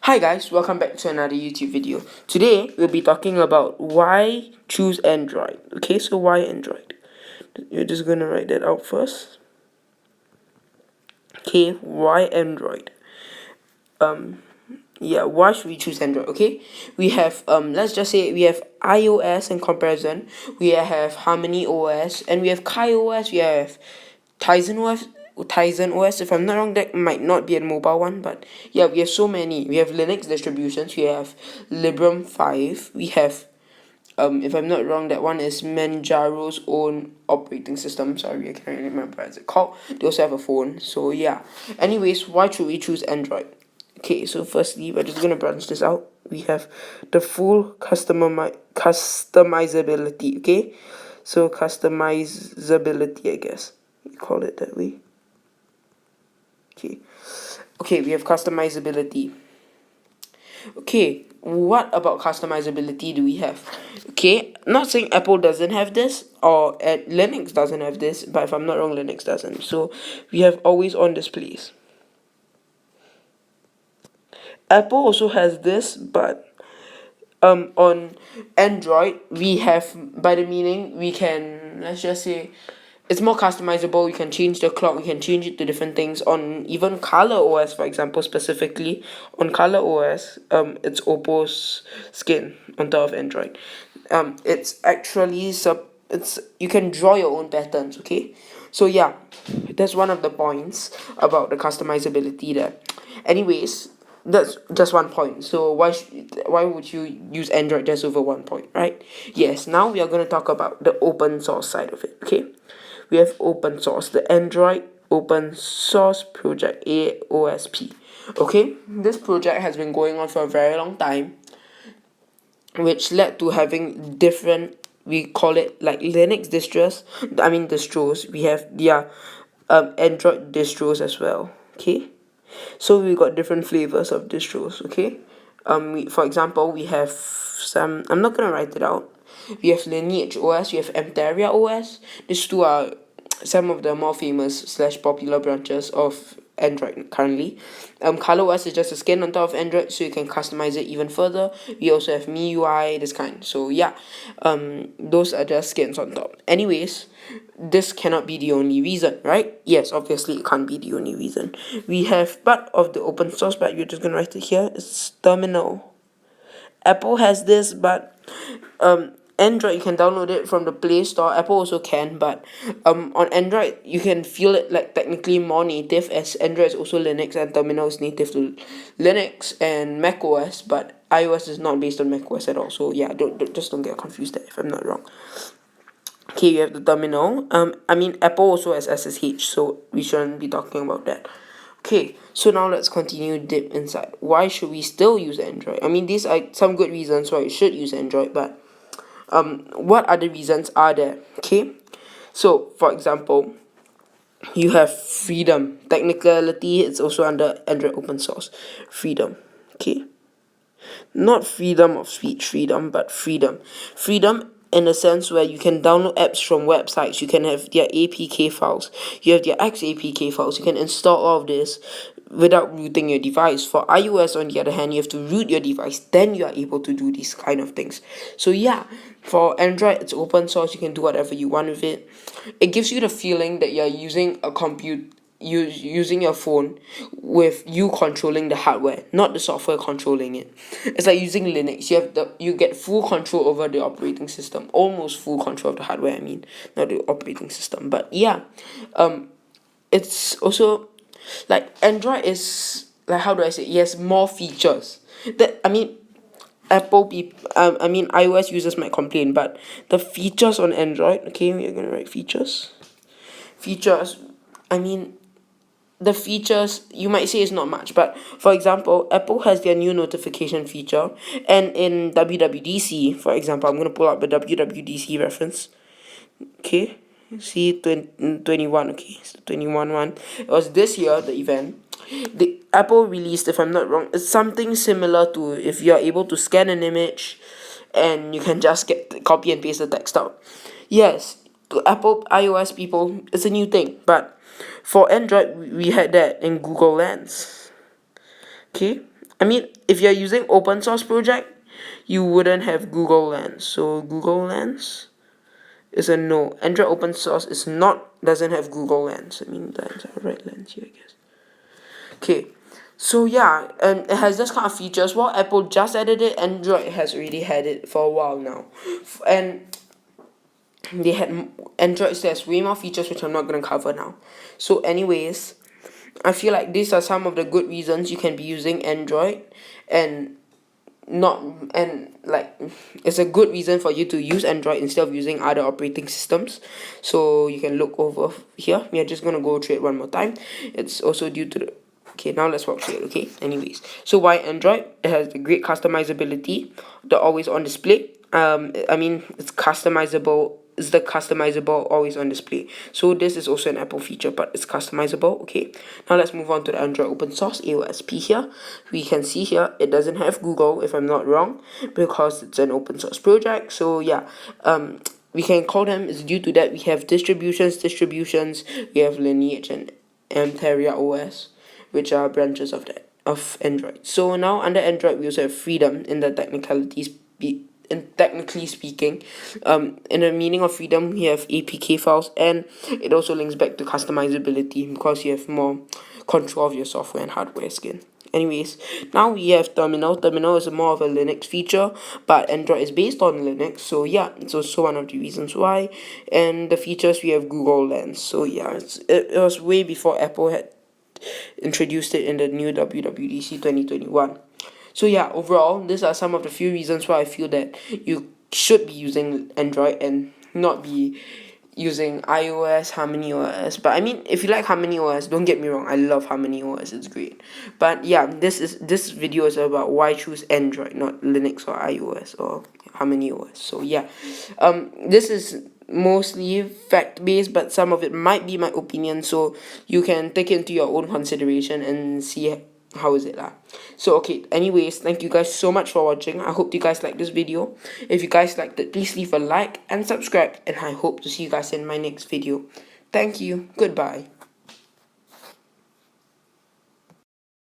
Hi guys, welcome back to another YouTube video. Today we'll be talking about why choose Android. Okay, so why Android? You're just gonna write that out first. Okay, why Android? Yeah, why should we choose Android? Okay, we have let's just say we have iOS in comparison, we have Harmony OS, and we have KaiOS, we have Tizen OS. Tizen OS, if I'm not wrong, that might not be a mobile one, but yeah, we have so many. We have Linux distributions, we have Librem 5, we have if I'm not wrong, that one is Manjaro's own operating system. Sorry, I can't remember what it's called. They also have a phone. So yeah. Anyways, why should we choose Android? Okay, so firstly, we're just gonna branch this out. We have the full customizability. Okay, so customizability, I guess you call it that way. Okay, we have customizability. Okay, what about customizability do we have? Okay, not saying Apple doesn't have this or Linux doesn't have this, but if I'm not wrong, Linux doesn't. So we have always on displays. Apple also has this, but on Android we have, by the meaning, we can, let's just say, it's more customizable. We can change the clock, we can change it to different things. On even Color OS, for example, specifically on Color OS, it's Oppo's skin on top of Android. It's actually it's, you can draw your own patterns. Okay, so yeah, that's one of the points about the customizability there. Anyways, that's just one point. So why would you use Android just over one point, right? Yes, now we are going to talk about the open source side of it. Okay, we have open source, the Android Open Source Project, AOSP. Okay, this project has been going on for a very long time, which led to having different, we call it like Linux distros. We have their Android distros as well. Okay, so we got different flavors of distros. Okay, for example, we have some, I'm not gonna write it out. We have Lineage OS, we have Mteria OS. These two are some of the more famous slash popular branches of Android currently. ColorOS is just a skin on top of Android, so you can customize it even further. We also have MIUI, this kind. So yeah, those are just skins on top. Anyways, this cannot be the only reason, right? Yes, obviously it can't be the only reason. We have part of the open source, but you're just gonna write it here. It's Terminal. Apple has this, but Android, you can download it from the Play Store. Apple also can, but on Android you can feel it like technically more native, as Android is also Linux and Terminal is native to Linux and Mac OS, but iOS is not based on Mac OS at all. So yeah, don't get confused there if I'm not wrong. Okay, you have the Terminal. Apple also has SSH, so we shouldn't be talking about that. Okay, so now let's continue deep inside. Why should we still use Android? I mean, these are some good reasons why you should use Android, but what other reasons are there? Okay, so for example, you have freedom. Technicality, it's also under Android open source. Freedom. Okay, not freedom of speech freedom, but freedom in a sense where you can download apps from websites, you can have their APK files, you have their XAPK files, you can install all of this without rooting your device. For iOS, on the other hand, you have to root your device, then you are able to do these kind of things. So yeah, for Android, it's open source, you can do whatever you want with it. It gives you the feeling that you're using a using your phone with you controlling the hardware, not the software controlling it. It's like using Linux. You get full control over the operating system, almost full control of the hardware. I mean, not the operating system, but yeah, it's also like Android is like, how do I say? Yes, more features. That I mean, iOS users might complain, but the features on Android. Okay, we're gonna write features. Features. I mean, the features, you might say, is not much, but for example, Apple has their new notification feature, and in WWDC, for example, I'm going to pull up the WWDC reference. Okay, see 21. Okay, so 21 one, it was this year, the event. The Apple released, if I'm not wrong, it's something similar to if you're able to scan an image and you can just get copy and paste the text out. Yes, to Apple iOS people, it's a new thing, but for Android, we had that in Google Lens. Okay, I mean, if you're using open source project, you wouldn't have Google Lens. So Google Lens is a no. Android open source is not, doesn't have Google Lens. I mean, that's a red lens here, I guess. Okay, so yeah, and it has this kind of features. Well, Apple just added it. Android has already had it for a while now, and they had Android has way more features which I'm not gonna cover now. So, anyways, I feel like these are some of the good reasons you can be using Android, and not and like it's a good reason for you to use Android instead of using other operating systems. So you can look over here. We are just gonna go through it one more time. It's also due to the okay, now let's walk through it. Okay, anyways, so why Android? It has the great customizability, the always on display. I mean, it's customizable. Is the customizable always on display. So this is also an Apple feature, but it's customizable. Okay, now let's move on to the Android open source AOSP. Here we can see here it doesn't have Google, if I'm not wrong, because it's an open source project. So yeah, we can call them, it's due to that we have distributions, we have Lineage and Theria OS, which are branches of that of Android. So now under Android we also have freedom in the technically speaking. In the meaning of freedom, we have APK files, and it also links back to customizability because you have more control of your software and hardware skin. Anyways, now we have Terminal. Terminal is more of a Linux feature, but Android is based on Linux, so yeah, it's also one of the reasons why. And the features, we have Google Lens. So yeah, it was way before Apple had introduced it in the new WWDC 2021. So yeah, overall, these are some of the few reasons why I feel that you should be using Android and not be using iOS, Harmony OS. But I mean, if you like Harmony OS, don't get me wrong, I love Harmony OS, it's great. But yeah, this video is about why choose Android, not Linux or iOS or Harmony OS. So yeah, this is mostly fact based, but some of it might be my opinion, so you can take it into your own consideration and see how is it lah. So okay, anyways, thank you guys so much for watching. I hope you guys like this video. If you guys liked it, please leave a like and subscribe, and I hope to see you guys in my next video. Thank you. Goodbye.